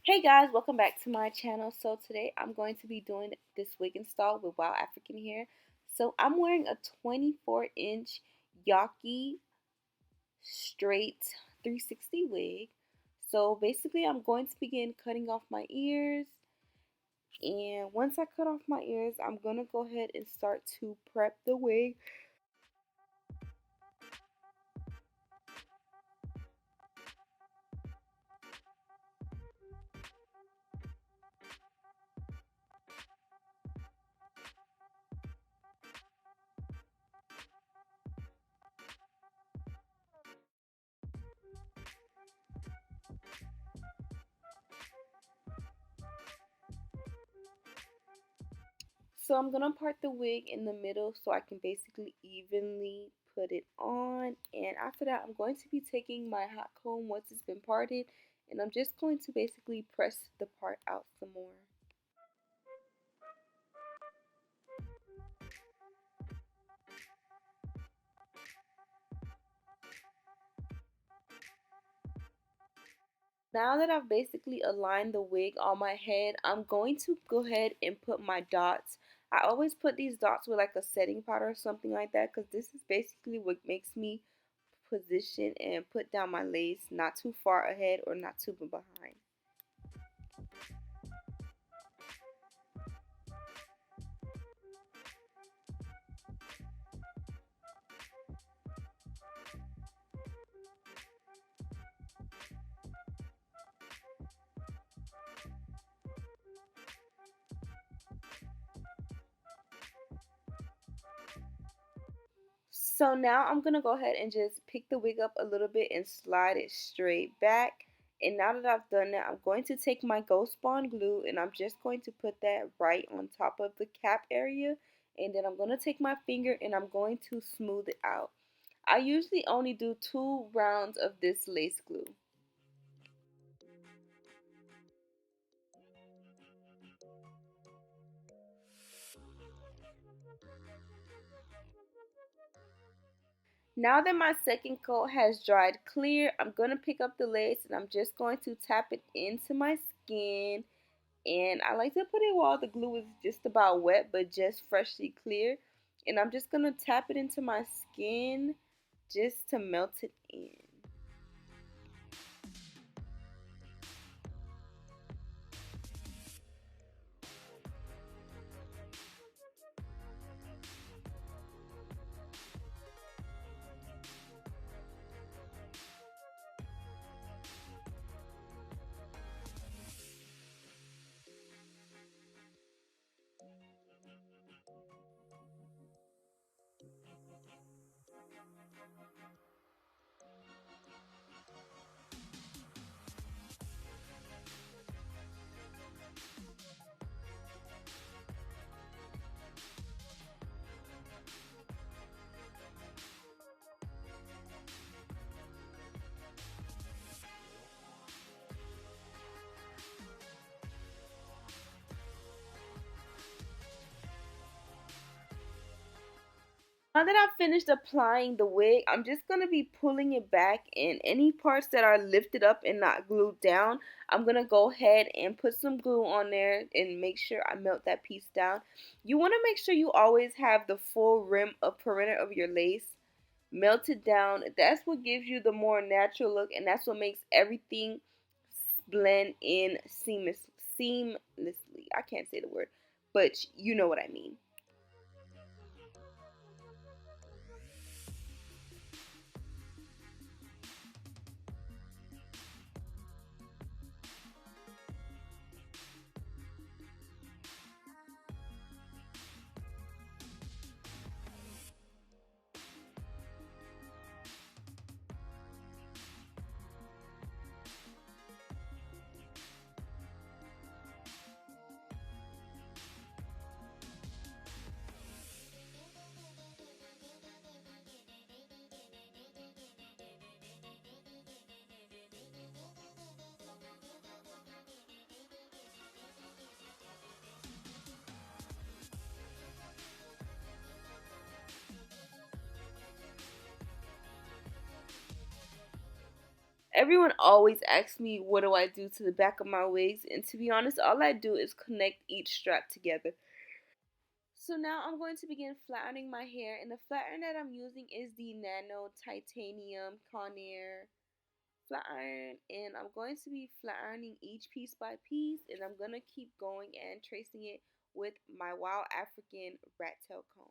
Hey guys, welcome back to my channel. So today I'm going to be doing this wig install with Wowafrican hair. So I'm wearing a 24-inch Yaki straight 360 wig. So basically I'm going to begin cutting off my ears. And once I cut off my ears, I'm going to go ahead and start to prep the wig. So I'm going to part the wig in the middle so I can basically evenly put it on. And after that, I'm going to be taking my hot comb once it's been parted. And I'm just going to basically press the part out some more. Now that I've basically aligned the wig on my head, I'm going to go ahead and put my dots. I always put these dots with like a setting powder or something like that because this is basically what makes me position and put down my lace not too far ahead or not too behind. So now I'm going to go ahead and just pick the wig up a little bit and slide it straight back. And now that I've done that, I'm going to take my Ghost Bond glue and I'm just going to put that right on top of the cap area. And then I'm going to take my finger and I'm going to smooth it out. I usually only do 2 rounds of this lace glue. Now that my second coat has dried clear, I'm going to pick up the lace and I'm just going to tap it into my skin. And I like to put it while the glue is just about wet but just freshly clear. And I'm just going to tap it into my skin just to melt it in. Now that I've finished applying the wig, I'm just going to be pulling it back, and any parts that are lifted up and not glued down, I'm going to go ahead and put some glue on there and make sure I melt that piece down. You want to make sure you always have the full rim of perimeter of your lace melted down. That's what gives you the more natural look, and that's what makes everything blend in seamlessly. I can't say the word, but you know what I mean. Everyone always asks me what do I do to the back of my wigs, and to be honest, all I do is connect each strap together. So now I'm going to begin flattening my hair, and the flattener that I'm using is the Nano Titanium Conair flat iron, and I'm going to be flat ironing each piece by piece, and I'm going to keep going and tracing it with my Wowafrican rat tail comb.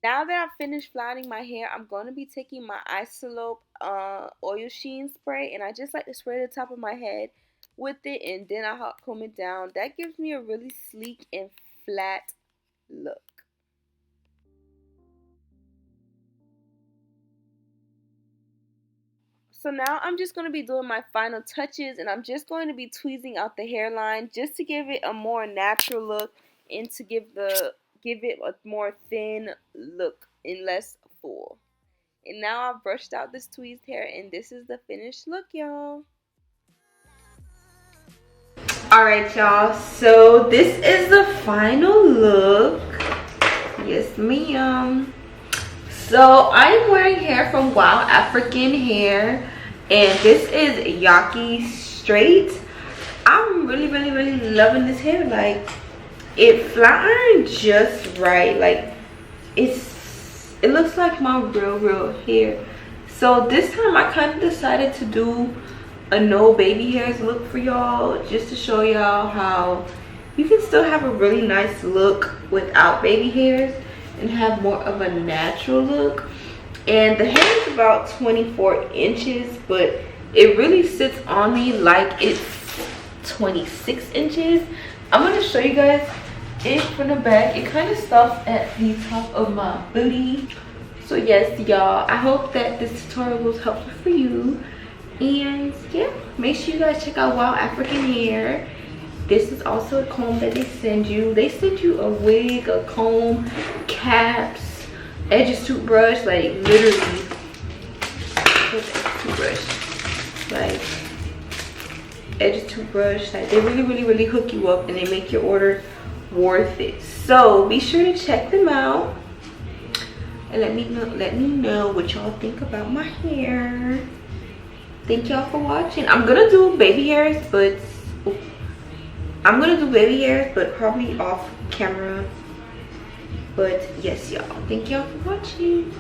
Now that I've finished flattening my hair, I'm going to be taking my Isolope oil sheen spray, and I just like to spray the top of my head with it, and then I hot comb it down. That gives me a really sleek and flat look. So now I'm just going to be doing my final touches, and I'm just going to be tweezing out the hairline just to give it a more natural look and to give it a more thin look and less full. And now I've brushed out this tweezed hair, and this is the finished look, y'all. Alright, y'all, so this is the final look. Yes, ma'am. So I'm wearing hair from Wowafrican Hair, and this is Yaki straight. I'm really loving this hair. Like, it flat ironed just right. Like, it looks like my real hair. So this time I kind of decided to do a no baby hairs look for y'all, just to show y'all how you can still have a really nice look without baby hairs and have more of a natural look. And the hair is about 24 inches, but it really sits on me like it's 26 inches. I'm going to show you guys it from the back. It kind of stops at the top of my booty. So yes, y'all, I hope that this tutorial was helpful for you. And yeah, make sure you guys check out Wowafrican Hair. This is also a comb that they send you. They send you a wig, a comb, caps, edges toothbrush, like literally toothbrush. Like edges toothbrush. Like they really hook you up and they make your order worth it. So be sure to check them out. and let me know what y'all think about my hair. Thank y'all for watching. I'm gonna do baby hairs, but probably off camera. But yes, y'all, thank y'all for watching.